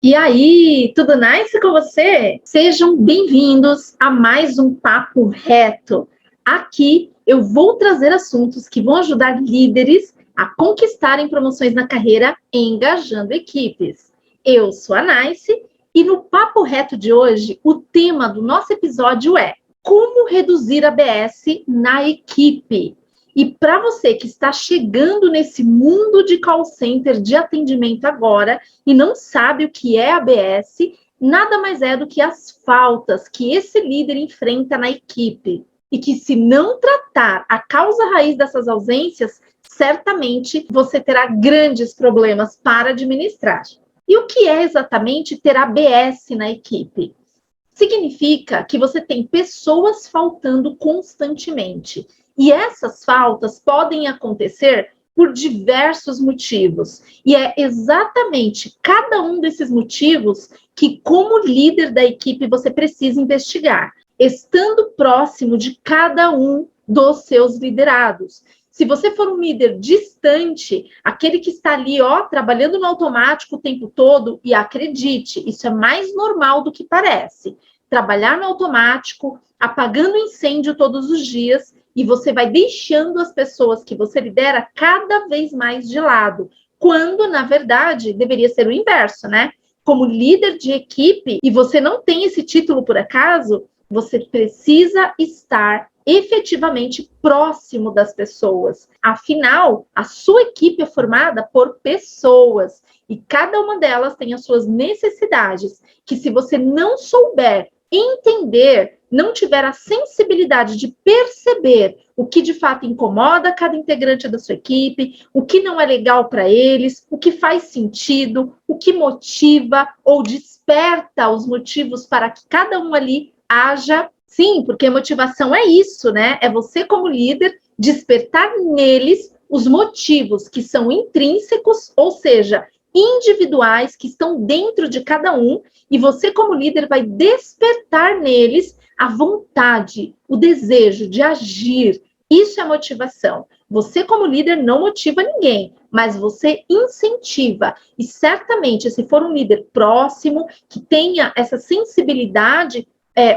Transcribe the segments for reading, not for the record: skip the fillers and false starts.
E aí, tudo nice com você? Sejam bem-vindos a mais um Papo Reto. Aqui eu vou trazer assuntos que vão ajudar líderes a conquistarem promoções na carreira engajando equipes. Eu sou a Nice e no Papo Reto de hoje, o tema do nosso episódio é como reduzir a ABS na equipe. E para você que está chegando nesse mundo de call center de atendimento agora e não sabe o que é ABS, nada mais é do que as faltas que esse líder enfrenta na equipe. E que se não tratar a causa raiz dessas ausências, certamente você terá grandes problemas para administrar. E o que é exatamente ter ABS na equipe? Significa que você tem pessoas faltando constantemente. E essas faltas podem acontecer por diversos motivos. E é exatamente cada um desses motivos que, como líder da equipe, você precisa investigar, estando próximo de cada um dos seus liderados. Se você for um líder distante, aquele que está ali, trabalhando no automático o tempo todo, e acredite, isso é mais normal do que parece. Trabalhar no automático, apagando incêndio todos os dias, e você vai deixando as pessoas que você lidera cada vez mais de lado, quando, na verdade, deveria ser o inverso, né? Como líder de equipe, e você não tem esse título por acaso, você precisa estar efetivamente próximo das pessoas. Afinal, a sua equipe é formada por pessoas, e cada uma delas tem as suas necessidades, que se você não souber entender, não tiver a sensibilidade de perceber o que de fato incomoda cada integrante da sua equipe, o que não é legal para eles, o que faz sentido, o que motiva ou desperta os motivos para que cada um ali haja. Sim, porque motivação é isso, né? É você como líder despertar neles os motivos que são intrínsecos, ou seja, individuais, que estão dentro de cada um, e você como líder vai despertar neles a vontade, o desejo de agir. Isso é motivação. Você como líder não motiva ninguém, mas você incentiva. E certamente, se for um líder próximo, que tenha essa sensibilidade,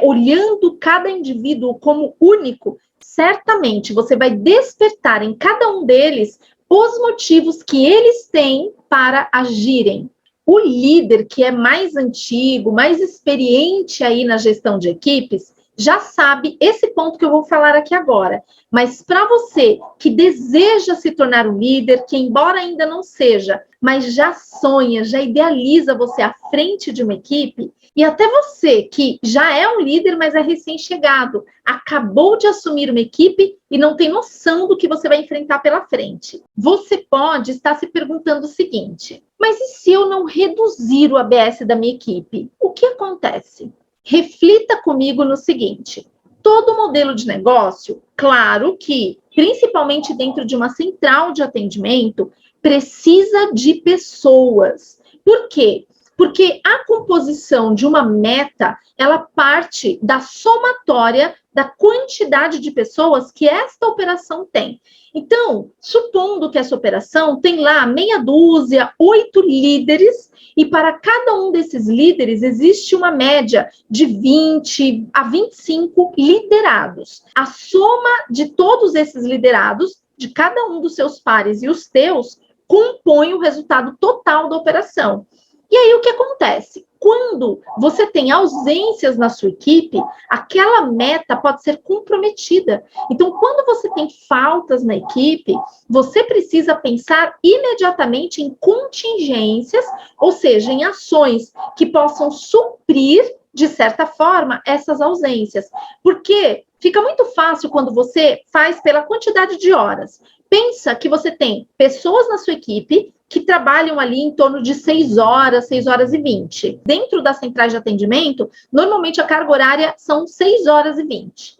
olhando cada indivíduo como único, certamente você vai despertar em cada um deles os motivos que eles têm para agirem. O líder que é mais antigo, mais experiente aí na gestão de equipes, já sabe esse ponto que eu vou falar aqui agora. Mas para você que deseja se tornar um líder, que embora ainda não seja, mas já sonha, já idealiza você à frente de uma equipe, e até você que já é um líder, mas é recém-chegado, acabou de assumir uma equipe e não tem noção do que você vai enfrentar pela frente. Você pode estar se perguntando o seguinte: mas e se eu não reduzir o ABS da minha equipe? O que acontece? Reflita comigo no seguinte: todo modelo de negócio, claro que, principalmente dentro de uma central de atendimento, precisa de pessoas. Por quê? Porque a composição de uma meta, ela parte da somatória da quantidade de pessoas que esta operação tem. Então, supondo que essa operação tem lá meia dúzia, 8 líderes, e para cada um desses líderes existe uma média de 20 a 25 liderados. A soma de todos esses liderados, de cada um dos seus pares e os teus, compõe o resultado total da operação. E aí o que acontece? Quando você tem ausências na sua equipe, aquela meta pode ser comprometida. Então, quando você tem faltas na equipe, você precisa pensar imediatamente em contingências, ou seja, em ações que possam suprir, de certa forma, essas ausências. Porque fica muito fácil quando você faz pela quantidade de horas. Pensa que você tem pessoas na sua equipe que trabalham ali em torno de 6 horas e 20. Dentro das centrais de atendimento, normalmente a carga horária são 6 horas e 20.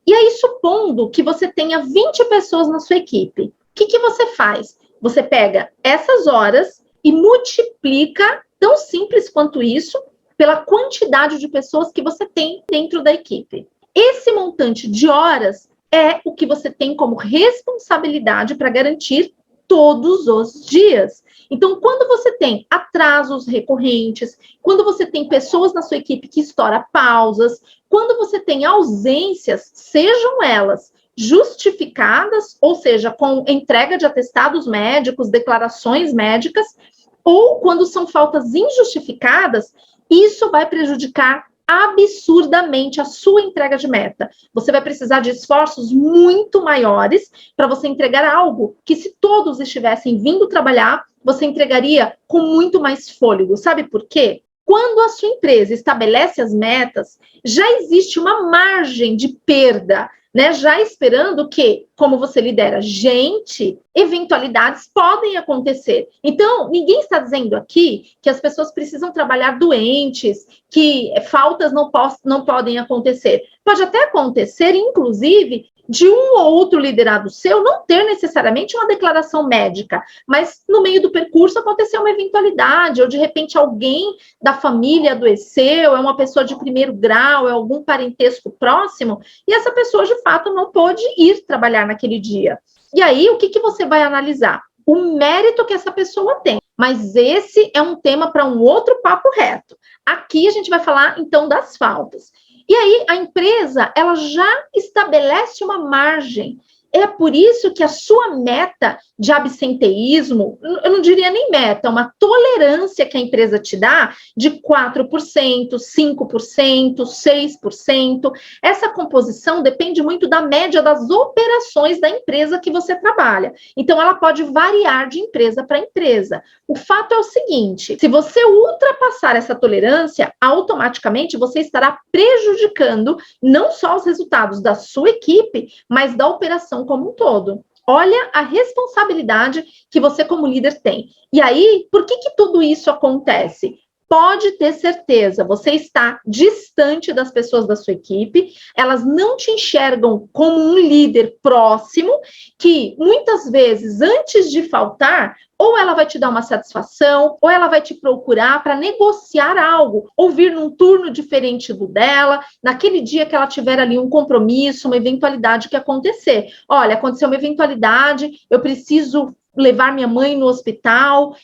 E aí, supondo que você tenha 20 pessoas na sua equipe, o que você faz? Você pega essas horas e multiplica, tão simples quanto isso, pela quantidade de pessoas que você tem dentro da equipe. Esse montante de horas é o que você tem como responsabilidade para garantir todos os dias. Então, quando você tem atrasos recorrentes, quando você tem pessoas na sua equipe que estouram pausas, quando você tem ausências, sejam elas justificadas, ou seja, com entrega de atestados médicos, declarações médicas, ou quando são faltas injustificadas, isso vai prejudicar absurdamente a sua entrega de meta. Você vai precisar de esforços muito maiores para você entregar algo que, se todos estivessem vindo trabalhar, você entregaria com muito mais fôlego. Sabe por quê? Quando a sua empresa estabelece as metas, já existe uma margem de perda, né? Já esperando que, como você lidera gente, eventualidades podem acontecer. Então, ninguém está dizendo aqui que as pessoas precisam trabalhar doentes, que faltas não podem acontecer. Pode até acontecer, inclusive, de um ou outro liderado seu não ter necessariamente uma declaração médica, mas no meio do percurso aconteceu uma eventualidade, ou de repente alguém da família adoeceu, é uma pessoa de primeiro grau, é algum parentesco próximo, e essa pessoa de fato não pôde ir trabalhar naquele dia. E aí, o que você vai analisar? O mérito que essa pessoa tem. Mas esse é um tema para um outro papo reto. Aqui a gente vai falar, então, das faltas. E aí, a empresa, ela já estabelece uma margem. É por isso que a sua meta de absenteísmo, eu não diria nem meta, uma tolerância que a empresa te dá de 4%, 5%, 6%. Essa composição depende muito da média das operações da empresa que você trabalha. Então, ela pode variar de empresa para empresa. O fato é o seguinte, se você ultrapassar essa tolerância, automaticamente você estará prejudicando não só os resultados da sua equipe, mas da operação como um todo. Olha a responsabilidade que você como líder tem. E aí, por que tudo isso acontece? Pode ter certeza, você está distante das pessoas da sua equipe, elas não te enxergam como um líder próximo, que muitas vezes, antes de faltar, ou ela vai te dar uma satisfação, ou ela vai te procurar para negociar algo, ou vir num turno diferente do dela, naquele dia que ela tiver ali um compromisso, uma eventualidade que acontecer. Olha, aconteceu uma eventualidade, eu preciso levar minha mãe no hospital,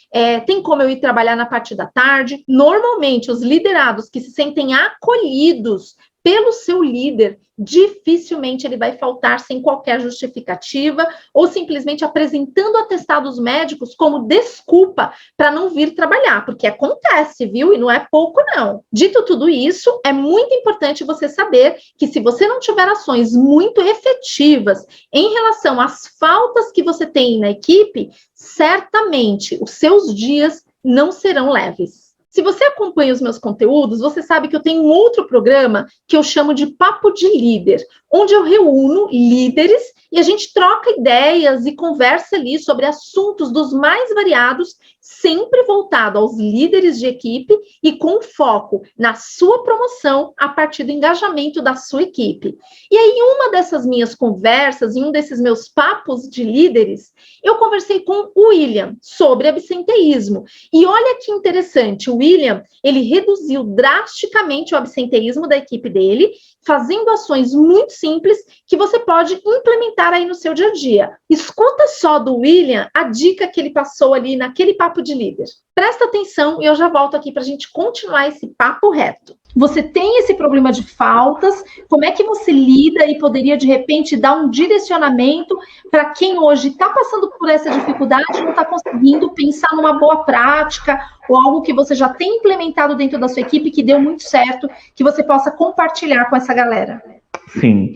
tem como eu ir trabalhar na parte da tarde. Normalmente, os liderados que se sentem acolhidos pelo seu líder, dificilmente ele vai faltar sem qualquer justificativa ou simplesmente apresentando atestados médicos como desculpa para não vir trabalhar, porque acontece, viu? E não é pouco, não. Dito tudo isso, é muito importante você saber que se você não tiver ações muito efetivas em relação às faltas que você tem na equipe, certamente os seus dias não serão leves. Se você acompanha os meus conteúdos, você sabe que eu tenho um outro programa que eu chamo de Papo de Líder, onde eu reúno líderes e a gente troca ideias e conversa ali sobre assuntos dos mais variados, sempre voltado aos líderes de equipe e com foco na sua promoção a partir do engajamento da sua equipe. E aí, em uma dessas minhas conversas, em um desses meus papos de líderes, eu conversei com o William sobre absenteísmo. E olha que interessante, o William, ele reduziu drasticamente o absenteísmo da equipe dele, fazendo ações muito simples que você pode implementar aí no seu dia a dia. Escuta só do William a dica que ele passou ali naquele papo de líder. Presta atenção e eu já volto aqui para a gente continuar esse papo reto. Você tem esse problema de faltas, como é que você lida e poderia, de repente, dar um direcionamento para quem hoje está passando por essa dificuldade e não está conseguindo pensar numa boa prática ou algo que você já tem implementado dentro da sua equipe que deu muito certo, que você possa compartilhar com essa galera? Sim,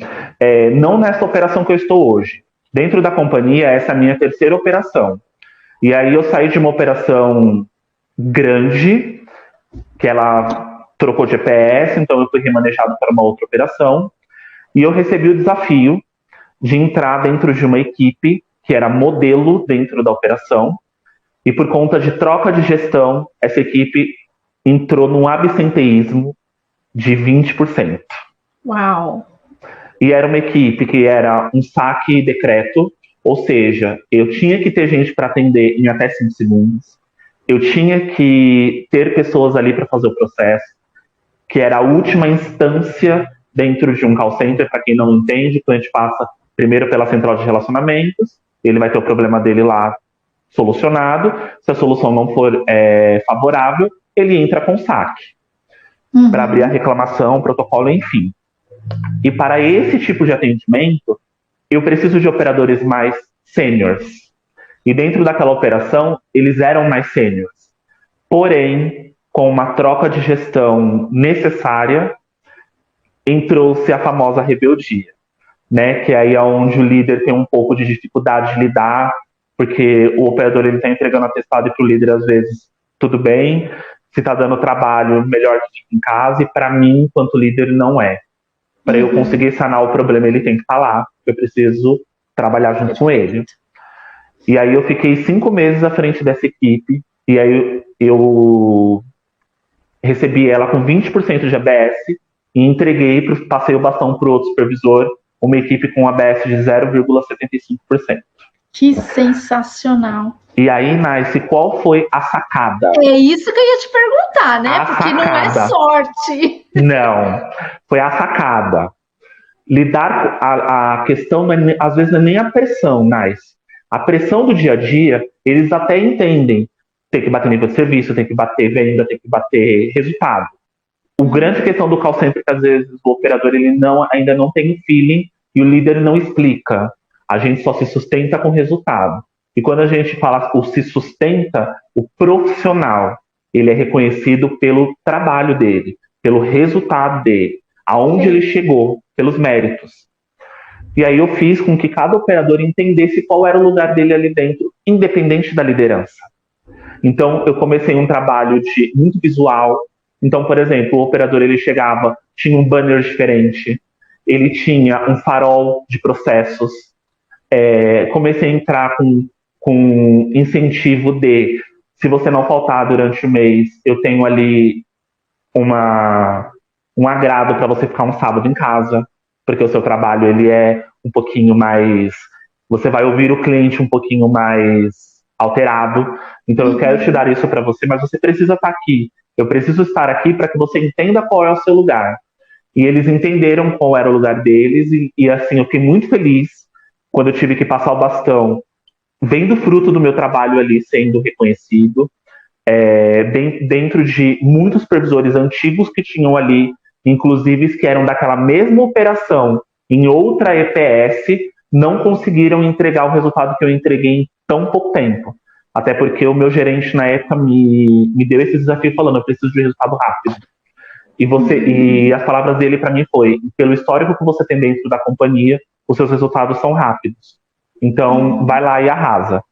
não nessa operação que eu estou hoje. Dentro da companhia, essa é a minha terceira operação. E aí eu saí de uma operação grande, que ela trocou de EPS, então eu fui remanejado para uma outra operação, e eu recebi o desafio de entrar dentro de uma equipe que era modelo dentro da operação, e por conta de troca de gestão, essa equipe entrou num absenteísmo de 20%. Uau! E era uma equipe que era um saque e decreto, ou seja, eu tinha que ter gente para atender em até 5 segundos, eu tinha que ter pessoas ali para fazer o processo, que era a última instância dentro de um call center. Para quem não entende, o cliente passa primeiro pela central de relacionamentos, ele vai ter o problema dele lá solucionado. Se a solução não for favorável, ele entra com saque para abrir a reclamação, protocolo, enfim. E para esse tipo de atendimento, eu preciso de operadores mais sêniores. E dentro daquela operação, eles eram mais sêniores. Porém, com uma troca de gestão necessária, entrou-se a famosa rebeldia, né? Que aí é onde o líder tem um pouco de dificuldade de lidar, porque o operador está entregando atestado e para o líder, às vezes, tudo bem. Se está dando trabalho, melhor que fique em casa. E para mim, enquanto líder, não é. Para eu conseguir sanar o problema, ele tem que estar lá. Eu preciso trabalhar junto com ele. E aí eu fiquei 5 meses à frente dessa equipe. E aí eu recebi ela com 20% de ABS e entreguei, passei o bastão para o outro supervisor, uma equipe com ABS de 0,75%. Que sensacional. E aí, Nice, qual foi a sacada? É isso que eu ia te perguntar, né? Porque não é sorte. Não, foi a sacada. Lidar com a questão, às vezes, não é nem a pressão, Nice. A pressão do dia a dia, eles até entendem. Tem que bater nível de serviço, tem que bater venda, tem que bater resultado. O grande questão do call center é que, às vezes, o operador ele ainda não tem feeling e o líder não explica. A gente só se sustenta com resultado. E quando a gente fala o se sustenta, o profissional, ele é reconhecido pelo trabalho dele, pelo resultado dele, aonde ele chegou, pelos méritos. E aí eu fiz com que cada operador entendesse qual era o lugar dele ali dentro, independente da liderança. Então eu comecei um trabalho muito visual. Então, por exemplo, o operador ele chegava, tinha um banner diferente, ele tinha um farol de processos. Comecei a entrar com incentivo se você não faltar durante o mês, eu tenho ali um agrado para você ficar um sábado em casa, porque o seu trabalho ele é um pouquinho mais, você vai ouvir o cliente um pouquinho mais alterado, então eu quero te dar isso para você, mas você precisa estar aqui, eu preciso estar aqui para que você entenda qual é o seu lugar. E eles entenderam qual era o lugar deles, e assim, eu fiquei muito feliz quando eu tive que passar o bastão, vendo o fruto do meu trabalho ali sendo reconhecido, dentro de muitos supervisores antigos que tinham ali, inclusive que eram daquela mesma operação em outra EPS, não conseguiram entregar o resultado que eu entreguei em tão pouco tempo. Até porque o meu gerente na época me deu esse desafio falando, eu preciso de resultado rápido. E as palavras dele para mim foi, pelo histórico que você tem dentro da companhia, os seus resultados são rápidos. Então, vai lá e arrasa.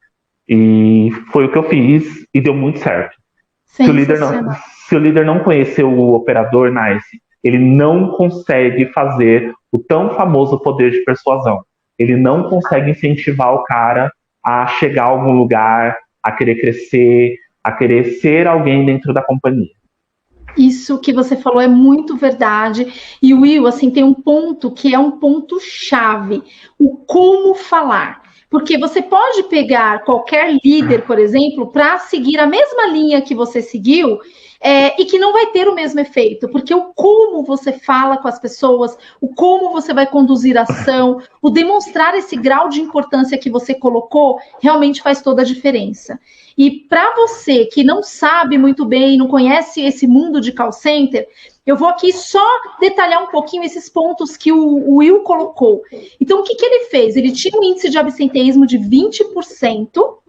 E foi o que eu fiz e deu muito certo. Se o líder não conhecer o operador Nice, ele não consegue fazer o tão famoso poder de persuasão. Ele não consegue incentivar o cara a chegar a algum lugar, a querer crescer, a querer ser alguém dentro da companhia. Isso que você falou é muito verdade. E Will, assim, tem um ponto que é um ponto chave, o como falar. Porque você pode pegar qualquer líder, por exemplo, para seguir a mesma linha que você seguiu, e que não vai ter o mesmo efeito, porque o como você fala com as pessoas, o como você vai conduzir a ação, o demonstrar esse grau de importância que você colocou, realmente faz toda a diferença. E para você que não sabe muito bem, não conhece esse mundo de call center, eu vou aqui só detalhar um pouquinho esses pontos que o Will colocou. Então, o que ele fez? Ele tinha um índice de absenteísmo de 20%,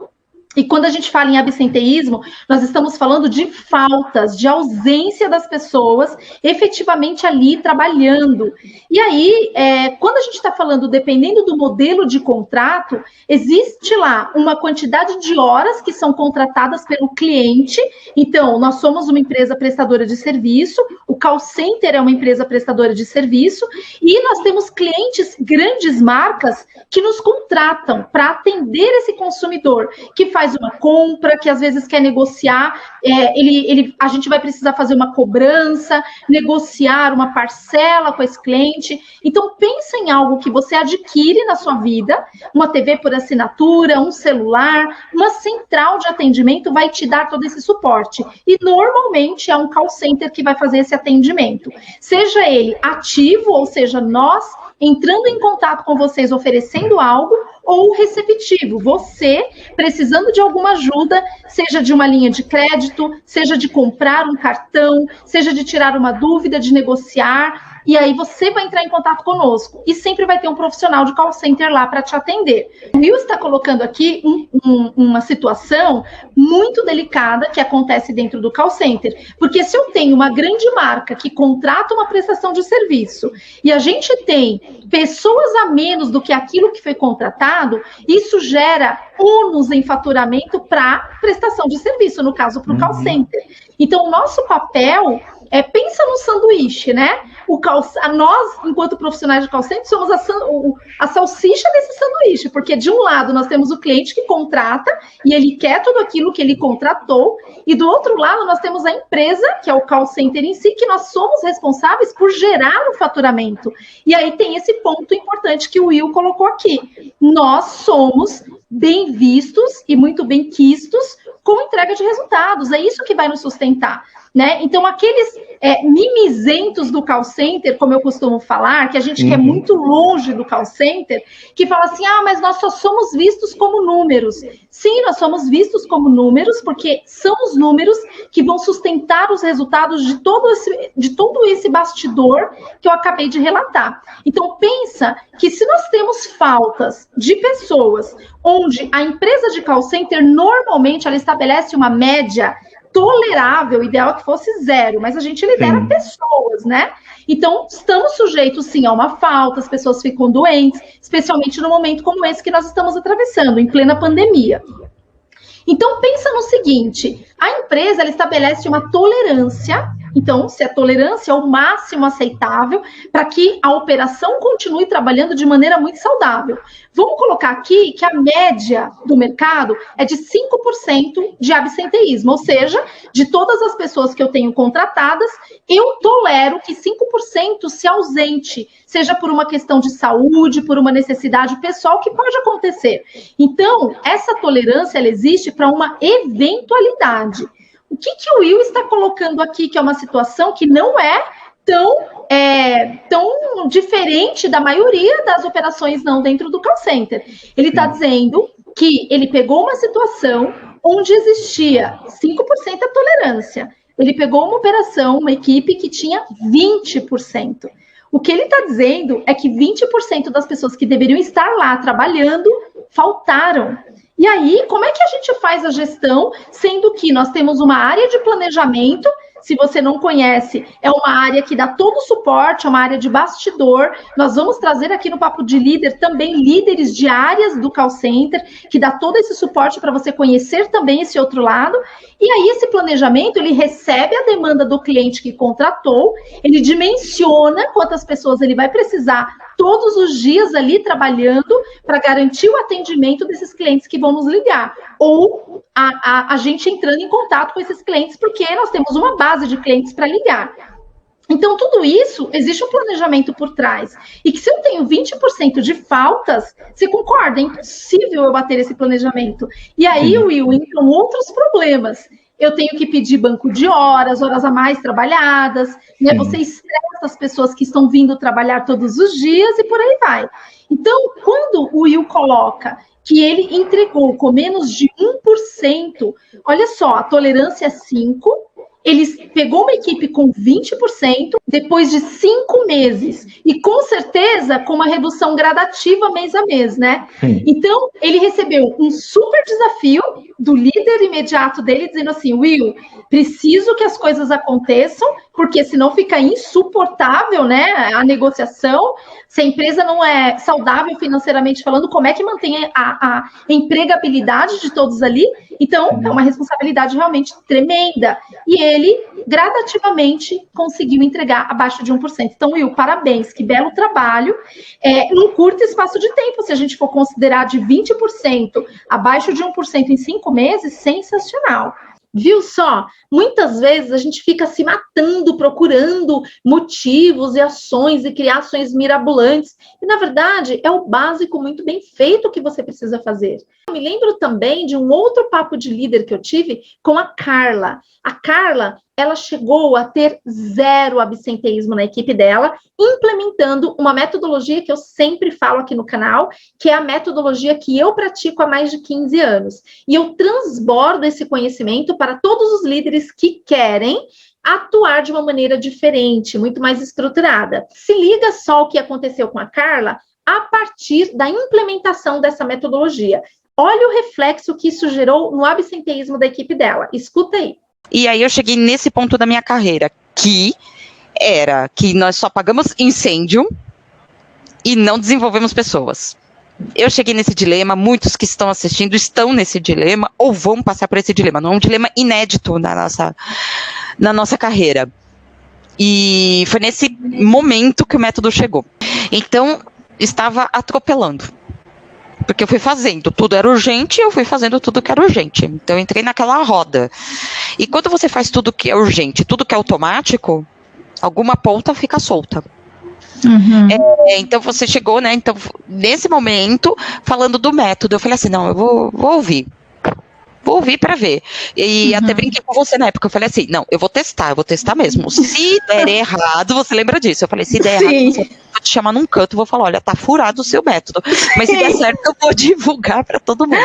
e quando a gente fala em absenteísmo, nós estamos falando de faltas, de ausência das pessoas efetivamente ali trabalhando. E aí, quando a gente está falando, dependendo do modelo de contrato, existe lá uma quantidade de horas que são contratadas pelo cliente. Então, nós somos uma empresa prestadora de serviço, o call center é uma empresa prestadora de serviço, e nós temos clientes, grandes marcas, que nos contratam para atender esse consumidor, que faz uma compra, que às vezes quer negociar, a gente vai precisar fazer uma cobrança, negociar uma parcela com esse cliente. Então, pensa em algo que você adquire na sua vida, uma TV por assinatura, um celular, uma central de atendimento vai te dar todo esse suporte. E, normalmente, é um call center que vai fazer esse atendimento. Seja ele ativo, ou seja, nós entrando em contato com vocês, oferecendo algo, ou receptivo, você precisando de alguma ajuda, seja de uma linha de crédito, seja de comprar um cartão, seja de tirar uma dúvida, de negociar, e aí você vai entrar em contato conosco. E sempre vai ter um profissional de call center lá para te atender. O Will está colocando aqui uma situação muito delicada que acontece dentro do call center. Porque se eu tenho uma grande marca que contrata uma prestação de serviço e a gente tem pessoas a menos do que aquilo que foi contratado, isso gera ônus em faturamento para prestação de serviço, no caso para o call center. Então, o nosso papel pensa no sanduíche, né? Nós, enquanto profissionais de call center, somos a salsicha desse sanduíche, porque de um lado nós temos o cliente que contrata e ele quer tudo aquilo que ele contratou, e do outro lado nós temos a empresa, que é o call center em si, que nós somos responsáveis por gerar o faturamento. E aí tem esse ponto importante que o Will colocou aqui. Nós somos bem vistos e muito bem quistos com entrega de resultados, é isso que vai nos sustentar. Né? Então, aqueles mimizentos do call center, como eu costumo falar, que a gente quer muito longe do call center, que fala assim, mas nós só somos vistos como números. Sim, nós somos vistos como números, porque são os números que vão sustentar os resultados de todo esse bastidor que eu acabei de relatar. Então, pensa que se nós temos faltas de pessoas, onde a empresa de call center, normalmente, ela estabelece uma média tolerável, ideal que fosse 0, mas a gente lidera pessoas, né? Então, estamos sujeitos, sim, a uma falta, as pessoas ficam doentes, especialmente no momento como esse que nós estamos atravessando, em plena pandemia. Então, pensa no seguinte, a empresa, ela estabelece uma tolerância, então, se a tolerância é o máximo aceitável para que a operação continue trabalhando de maneira muito saudável. Vamos colocar aqui que a média do mercado é de 5% de absenteísmo, ou seja, de todas as pessoas que eu tenho contratadas, eu tolero que 5% se ausente, seja por uma questão de saúde, por uma necessidade pessoal, que pode acontecer. Então, essa tolerância, ela existe para uma eventualidade. O que o Will está colocando aqui, que é uma situação que não é tão diferente da maioria das operações não dentro do call center. Ele está dizendo que ele pegou uma situação onde existia 5% a tolerância. Ele pegou uma operação, uma equipe que tinha 20%. O que ele está dizendo é que 20% das pessoas que deveriam estar lá trabalhando faltaram. E aí, como é que a gente faz a gestão, sendo que nós temos uma área de planejamento, se você não conhece, é uma área que dá todo o suporte, é uma área de bastidor. Nós vamos trazer aqui no Papo de Líder também líderes de áreas do call center, que dá todo esse suporte para você conhecer também esse outro lado. E aí esse planejamento, ele recebe a demanda do cliente que contratou, ele dimensiona quantas pessoas ele vai precisar todos os dias ali trabalhando para garantir o atendimento desses clientes que vão nos ligar. Ou a gente entrando em contato com esses clientes, porque nós temos uma base de clientes para ligar. Então, tudo isso, existe um planejamento por trás. E que se eu tenho 20% de faltas, você concorda? É impossível eu bater esse planejamento. E aí, Will, entram outros problemas. Eu tenho que pedir banco de horas a mais trabalhadas, né? Você estressa as pessoas que estão vindo trabalhar todos os dias e por aí vai. Então, quando o Will coloca que ele entregou com menos de 1%, olha só, a tolerância é 5%, ele pegou uma equipe com 20% depois de 5 meses. E com certeza com uma redução gradativa mês a mês, né? Então, ele recebeu um super desafio do líder imediato dele, dizendo assim, Will, preciso que as coisas aconteçam, porque senão fica insuportável, né, a negociação. Se a empresa não é saudável financeiramente falando, como é que mantém a empregabilidade de todos ali? Então, é uma responsabilidade realmente tremenda. E ele, gradativamente, conseguiu entregar abaixo de 1%. Então, Will, parabéns, que belo trabalho. Num curto espaço de tempo, se a gente for considerar de 20% abaixo de 1% em 5 meses, sensacional. Viu só? Muitas vezes a gente fica se matando, procurando motivos e ações e criações mirabolantes. E, na verdade, é o básico muito bem feito que você precisa fazer. Eu me lembro também de um outro papo de líder que eu tive com a Carla. A Carla, ela chegou a ter 0 absenteísmo na equipe dela, implementando uma metodologia que eu sempre falo aqui no canal, que é a metodologia que eu pratico há mais de 15 anos. E eu transbordo esse conhecimento para todos os líderes que querem atuar de uma maneira diferente, muito mais estruturada. Se liga só o que aconteceu com a Carla a partir da implementação dessa metodologia. Olha o reflexo que isso gerou no absenteísmo da equipe dela. Escuta aí. E aí eu cheguei nesse ponto da minha carreira, que era que nós só pagamos incêndio e não desenvolvemos pessoas. Eu cheguei nesse dilema, muitos que estão assistindo estão nesse dilema ou vão passar por esse dilema. Não é um dilema inédito na nossa carreira. E foi nesse momento que o método chegou. Então, estava atropelando. Porque eu fui fazendo, tudo era urgente, eu fui fazendo tudo que era urgente. Então, eu entrei naquela roda. E quando você faz tudo que é urgente, tudo que é automático, alguma ponta fica solta. Uhum. Então, você chegou, né? Então, nesse momento, falando do método, eu falei assim, não, eu vou ouvir. Vou ouvir para ver. E até brinquei com você na época. Eu falei assim, não, eu vou testar mesmo. Se der errado, você lembra disso? Eu falei, se der errado, eu vou te chamar num canto e vou falar, olha, tá furado o seu método. Mas se der certo, eu vou divulgar para todo mundo.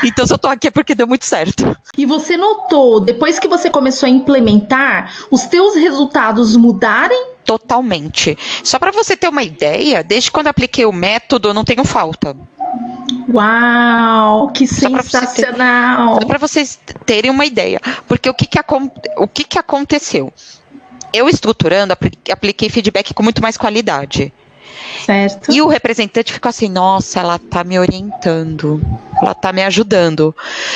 Então, se eu tô aqui é porque deu muito certo. E você notou, depois que você começou a implementar, os teus resultados mudarem? Totalmente. Só para você ter uma ideia, desde quando eu apliquei o método, eu não tenho falta. Uau, que sensacional! Só para vocês terem uma ideia, porque o que aconteceu? Eu estruturando, apliquei feedback com muito mais qualidade. Certo. E o representante ficou assim, nossa, ela tá me orientando, ela tá me ajudando.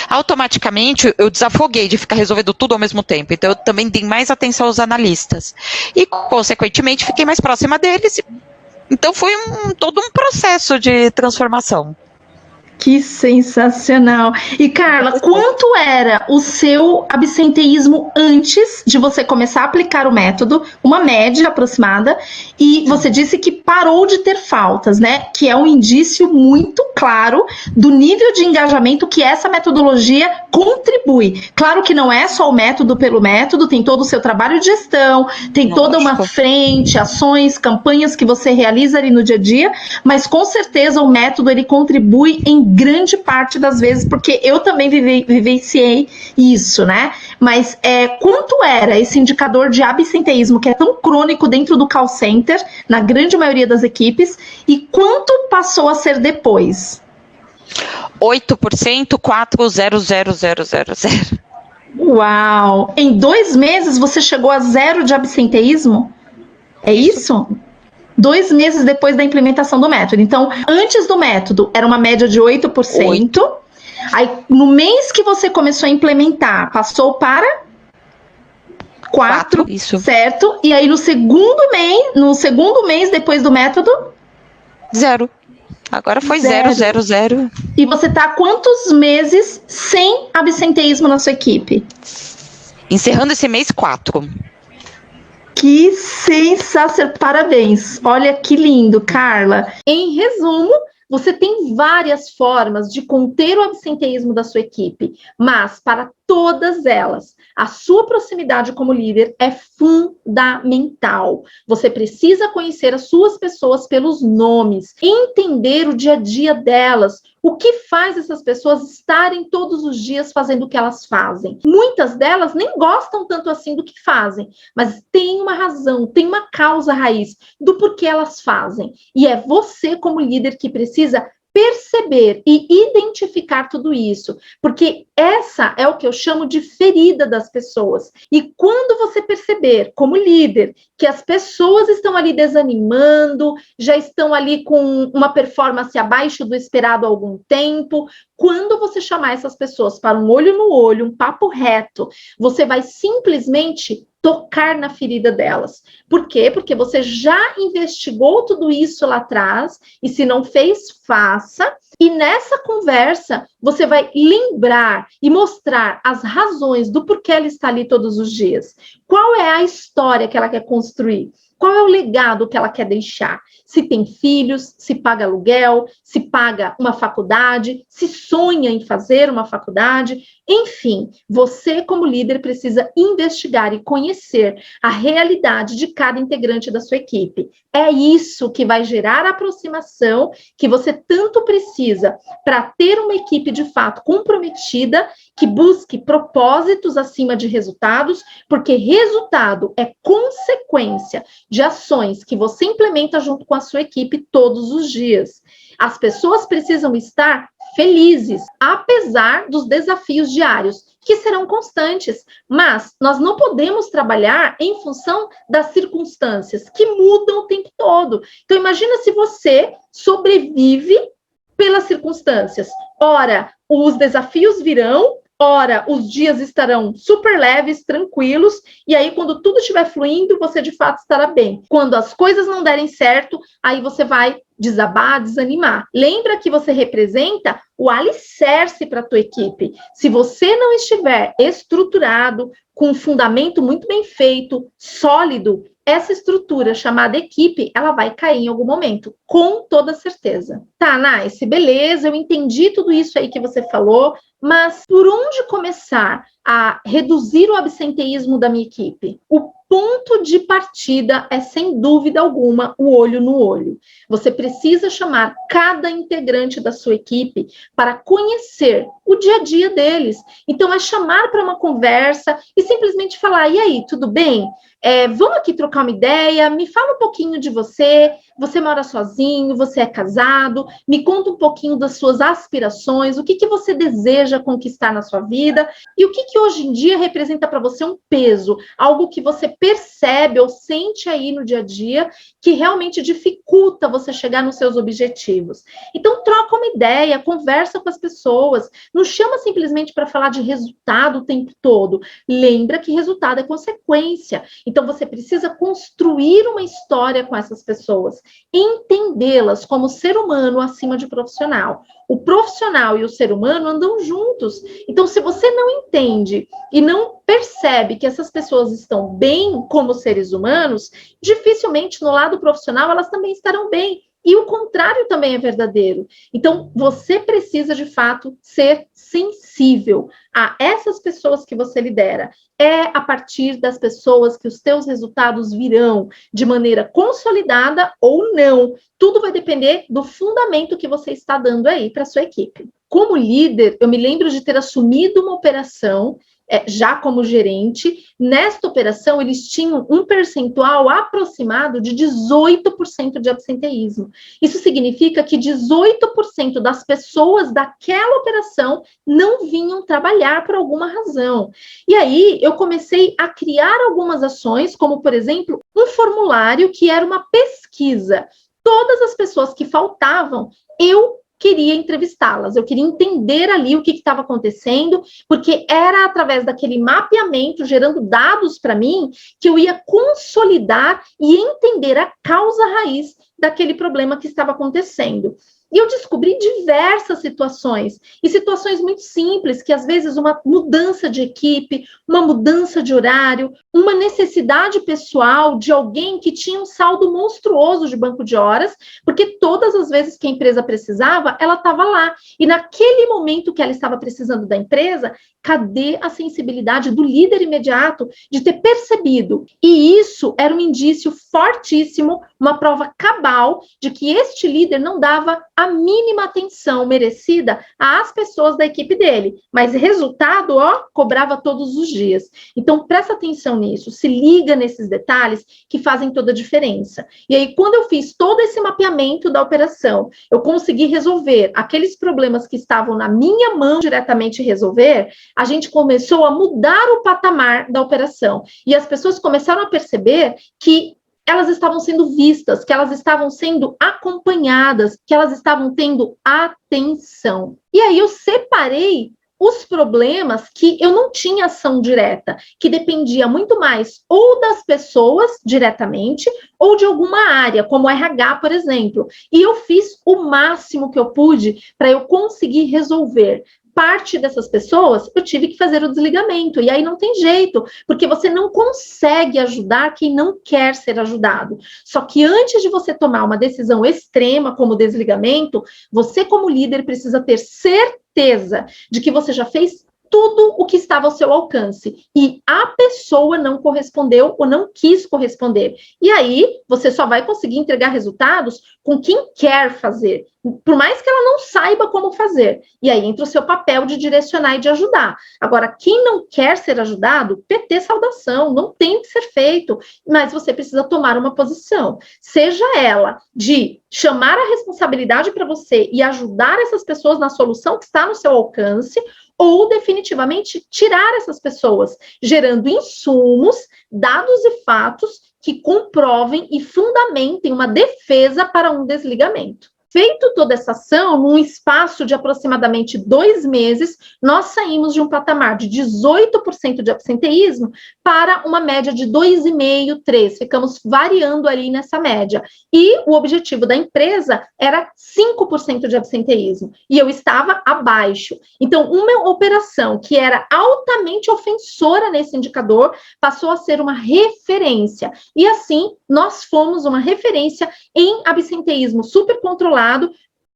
Automaticamente, eu desafoguei de ficar resolvendo tudo ao mesmo tempo, então eu também dei mais atenção aos analistas. E, consequentemente, fiquei mais próxima deles. Então, foi todo um processo de transformação. Que sensacional! E Carla, quanto era o seu absenteísmo antes de você começar a aplicar o método? Uma média aproximada. E você disse que parou de ter faltas, né? Que é um indício muito claro do nível de engajamento que essa metodologia contribui. Claro que não é só o método pelo método, tem todo o seu trabalho de gestão, tem toda uma frente, ações, campanhas que você realiza ali no dia a dia, mas com certeza o método ele contribui em grande parte das vezes, porque eu também vivenciei isso, né? Mas quanto era esse indicador de absenteísmo que é tão crônico dentro do call center, na grande maioria das equipes, e quanto passou a ser depois? 8%, 4,00000. Uau! Em 2 meses você chegou a 0 de absenteísmo? É isso? 2 meses depois da implementação do método. Então, antes do método, era uma média de 8%. Aí, no mês que você começou a implementar, passou para 4%, isso. Certo? E aí, no segundo mês depois do método? 0. Agora foi 0,00. E você tá há quantos meses sem absenteísmo na sua equipe? Encerrando esse mês, 4. Que sensacional! Parabéns! Olha que lindo, Carla. Em resumo, você tem várias formas de conter o absenteísmo da sua equipe, mas para todas elas, a sua proximidade como líder é fundamental. Você precisa conhecer as suas pessoas pelos nomes, entender o dia a dia delas, o que faz essas pessoas estarem todos os dias fazendo o que elas fazem. Muitas delas nem gostam tanto assim do que fazem, mas tem uma razão, tem uma causa raiz do porquê elas fazem. E é você, como líder, que precisa perceber e identificar tudo isso, porque essa é o que eu chamo de ferida das pessoas. E quando você perceber, como líder, que as pessoas estão ali desanimando, já estão ali com uma performance abaixo do esperado há algum tempo, quando você chamar essas pessoas para um olho no olho, um papo reto, você vai simplesmente tocar na ferida delas. Por quê? Porque você já investigou tudo isso lá atrás, e se não fez, faça, e nessa conversa você vai lembrar e mostrar as razões do porquê ela está ali todos os dias. Qual é a história que ela quer construir? Qual é o legado que ela quer deixar? Se tem filhos, se paga aluguel, se paga uma faculdade, se sonha em fazer uma faculdade. Enfim, você como líder precisa investigar e conhecer a realidade de cada integrante da sua equipe. É isso que vai gerar a aproximação que você tanto precisa para ter uma equipe de fato comprometida, que busque propósitos acima de resultados, porque resultado é consequência de ações que você implementa junto com a sua equipe todos os dias. As pessoas precisam estar felizes, apesar dos desafios diários, que serão constantes, mas nós não podemos trabalhar em função das circunstâncias, que mudam o tempo todo. Então, imagina se você sobrevive pelas circunstâncias. Ora, os desafios virão, ora, os dias estarão super leves, tranquilos, e aí quando tudo estiver fluindo, você de fato estará bem. Quando as coisas não derem certo, aí você vai desabar, desanimar. Lembra que você representa o alicerce para a tua equipe. Se você não estiver estruturado, com um fundamento muito bem feito, sólido, essa estrutura chamada equipe, ela vai cair em algum momento, com toda certeza. Tá, Nice, beleza, eu entendi tudo isso aí que você falou, mas por onde começar a reduzir o absenteísmo da minha equipe? O ponto de partida é, sem dúvida alguma, o olho no olho. Você precisa chamar cada integrante da sua equipe para conhecer o dia a dia deles. Então, é chamar para uma conversa e simplesmente falar, e aí, tudo bem? Vamos aqui trocar uma ideia, me fala um pouquinho de você mora sozinho, você é casado, me conta um pouquinho das suas aspirações, o que você deseja conquistar na sua vida, e o que hoje em dia representa para você um peso, algo que você percebe ou sente aí no dia a dia, que realmente dificulta você chegar nos seus objetivos. Então, troca uma ideia, conversa com as pessoas, não chama simplesmente para falar de resultado o tempo todo, lembra que resultado é consequência. Então, você precisa construir uma história com essas pessoas, entendê-las como ser humano acima de profissional. O profissional e o ser humano andam juntos. Então, se você não entende e não percebe que essas pessoas estão bem como seres humanos, dificilmente no lado profissional elas também estarão bem. E o contrário também é verdadeiro. Então, você precisa, de fato, ser sensível a essas pessoas que você lidera. É a partir das pessoas que os teus resultados virão de maneira consolidada ou não. Tudo vai depender do fundamento que você está dando aí para a sua equipe. Como líder, eu me lembro de ter assumido uma operação já como gerente. Nesta operação, eles tinham um percentual aproximado de 18% de absenteísmo. Isso significa que 18% das pessoas daquela operação não vinham trabalhar por alguma razão. E aí, eu comecei a criar algumas ações, como, por exemplo, um formulário que era uma pesquisa. Todas as pessoas que faltavam, eu queria entrevistá-las, eu queria entender ali o que estava acontecendo, porque era através daquele mapeamento, gerando dados para mim, que eu ia consolidar e entender a causa raiz daquele problema que estava acontecendo. E eu descobri diversas situações, e situações muito simples, que às vezes uma mudança de equipe, uma mudança de horário, uma necessidade pessoal de alguém que tinha um saldo monstruoso de banco de horas, porque todas as vezes que a empresa precisava, ela estava lá. E naquele momento que ela estava precisando da empresa, cadê a sensibilidade do líder imediato de ter percebido? E isso era um indício fortíssimo, uma prova cabal de que este líder não dava a mínima atenção merecida às pessoas da equipe dele, mas resultado, cobrava todos os dias. Então, presta atenção nisso, se liga nesses detalhes que fazem toda a diferença. E aí, quando eu fiz todo esse mapeamento da operação, eu consegui resolver aqueles problemas que estavam na minha mão diretamente resolver, a gente começou a mudar o patamar da operação. E as pessoas começaram a perceber que elas estavam sendo vistas, que elas estavam sendo acompanhadas, que elas estavam tendo atenção. E aí eu separei os problemas que eu não tinha ação direta, que dependia muito mais ou das pessoas diretamente ou de alguma área, como RH, por exemplo. E eu fiz o máximo que eu pude para eu conseguir resolver. Parte dessas pessoas, eu tive que fazer o desligamento, e aí não tem jeito, porque você não consegue ajudar quem não quer ser ajudado. Só que antes de você tomar uma decisão extrema, como o desligamento, você, como líder, precisa ter certeza de que você já fez tudo o que estava ao seu alcance, e a pessoa não correspondeu ou não quis corresponder. E aí, você só vai conseguir entregar resultados com quem quer fazer, por mais que ela não saiba como fazer. E aí entra o seu papel de direcionar e de ajudar. Agora, quem não quer ser ajudado, PT saudação, não tem que ser feito, mas você precisa tomar uma posição, seja ela de chamar a responsabilidade para você e ajudar essas pessoas na solução que está no seu alcance, ou definitivamente tirar essas pessoas, gerando insumos, dados e fatos que comprovem e fundamentem uma defesa para um desligamento. Feito toda essa ação, num espaço de aproximadamente 2 meses, nós saímos de um patamar de 18% de absenteísmo para uma média de 2,5%, 3%. Ficamos variando ali nessa média. E o objetivo da empresa era 5% de absenteísmo. E eu estava abaixo. Então, uma operação que era altamente ofensora nesse indicador passou a ser uma referência. E assim, nós fomos uma referência em absenteísmo super controlado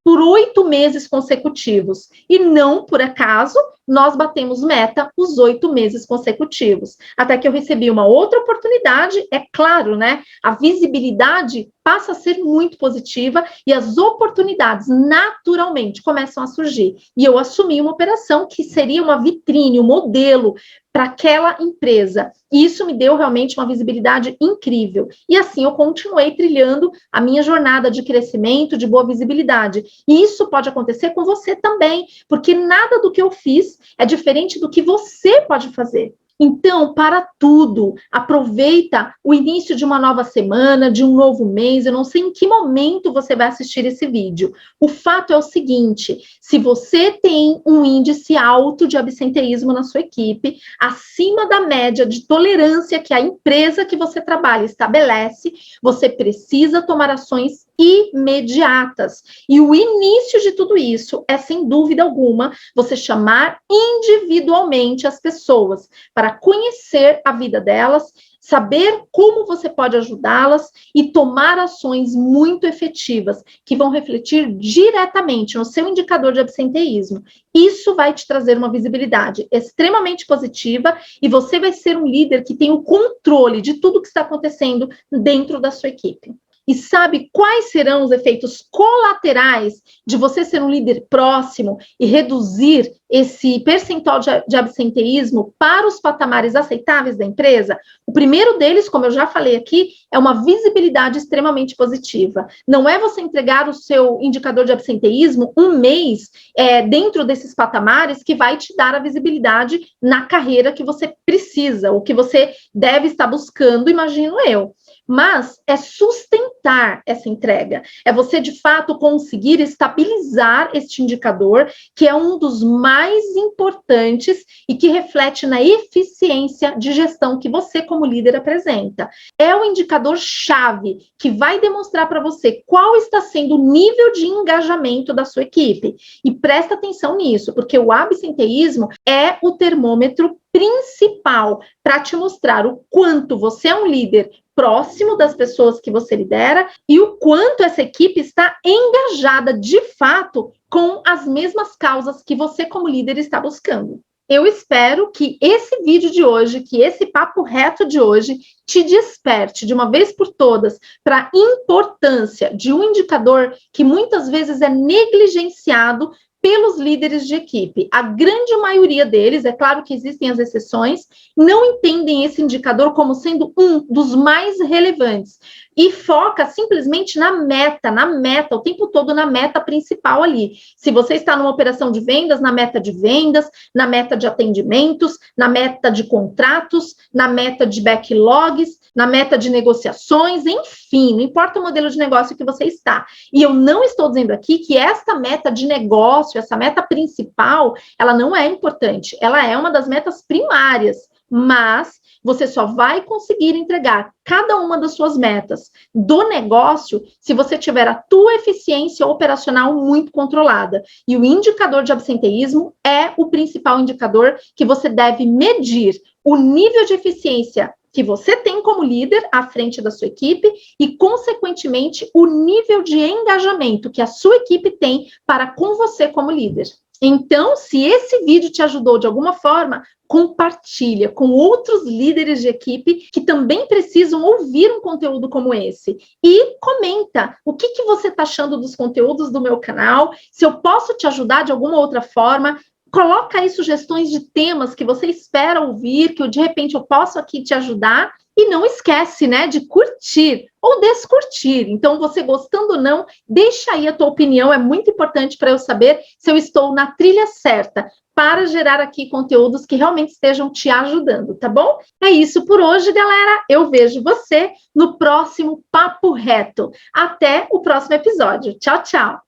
por 8 meses consecutivos. E não por acaso, nós batemos meta os 8 meses consecutivos. Até que eu recebi uma outra oportunidade, é claro, né? A visibilidade passa a ser muito positiva e as oportunidades naturalmente começam a surgir. E eu assumi uma operação que seria uma vitrine, um modelo para aquela empresa. E isso me deu realmente uma visibilidade incrível. E assim eu continuei trilhando a minha jornada de crescimento, de boa visibilidade. E isso pode acontecer com você também, porque nada do que eu fiz é diferente do que você pode fazer. Então, para tudo, aproveita o início de uma nova semana, de um novo mês, eu não sei em que momento você vai assistir esse vídeo. O fato é o seguinte, se você tem um índice alto de absenteísmo na sua equipe, acima da média de tolerância que a empresa que você trabalha estabelece, você precisa tomar ações imediatas. E o início de tudo isso é, sem dúvida alguma, você chamar individualmente as pessoas para conhecer a vida delas, saber como você pode ajudá-las e tomar ações muito efetivas que vão refletir diretamente no seu indicador de absenteísmo. Isso vai te trazer uma visibilidade extremamente positiva e você vai ser um líder que tem o controle de tudo que está acontecendo dentro da sua equipe. E sabe quais serão os efeitos colaterais de você ser um líder próximo e reduzir esse percentual de absenteísmo para os patamares aceitáveis da empresa? O primeiro deles, como eu já falei aqui, é uma visibilidade extremamente positiva. Não é você entregar o seu indicador de absenteísmo um mês dentro desses patamares que vai te dar a visibilidade na carreira que você precisa, o que você deve estar buscando, imagino eu. Mas é sustentar essa entrega, é você de fato conseguir estabilizar este indicador, que é um dos mais importantes e que reflete na eficiência de gestão que você como líder apresenta. É o indicador-chave que vai demonstrar para você qual está sendo o nível de engajamento da sua equipe. E presta atenção nisso, porque o absenteísmo é o termômetro principal para te mostrar o quanto você é um líder próximo das pessoas que você lidera e o quanto essa equipe está engajada de fato com as mesmas causas que você como líder está buscando. Eu espero que esse vídeo de hoje, que esse papo reto de hoje, te desperte de uma vez por todas para a importância de um indicador que muitas vezes é negligenciado pelos líderes de equipe. A grande maioria deles, é claro que existem as exceções, não entendem esse indicador como sendo um dos mais relevantes. e foca simplesmente na meta, o tempo todo na meta principal ali. Se você está numa operação de vendas, na meta de vendas, na meta de atendimentos, na meta de contratos, na meta de backlogs, na meta de negociações, enfim, não importa o modelo de negócio que você está. E eu não estou dizendo aqui que esta meta de negócio, essa meta principal, ela não é importante, ela é uma das metas primárias, mas você só vai conseguir entregar cada uma das suas metas do negócio se você tiver a tua eficiência operacional muito controlada. E o indicador de absenteísmo é o principal indicador que você deve medir o nível de eficiência que você tem como líder à frente da sua equipe e, consequentemente, o nível de engajamento que a sua equipe tem para com você como líder. Então, se esse vídeo te ajudou de alguma forma, compartilha com outros líderes de equipe que também precisam ouvir um conteúdo como esse. E comenta o que você está achando dos conteúdos do meu canal, se eu posso te ajudar de alguma outra forma. Coloca aí sugestões de temas que você espera ouvir, que de repente eu posso aqui te ajudar. E não esquece, né, de curtir ou descurtir. Então, você gostando ou não, deixa aí a tua opinião. É muito importante para eu saber se eu estou na trilha certa para gerar aqui conteúdos que realmente estejam te ajudando, tá bom? É isso por hoje, galera. Eu vejo você no próximo Papo Reto. Até o próximo episódio. Tchau, tchau.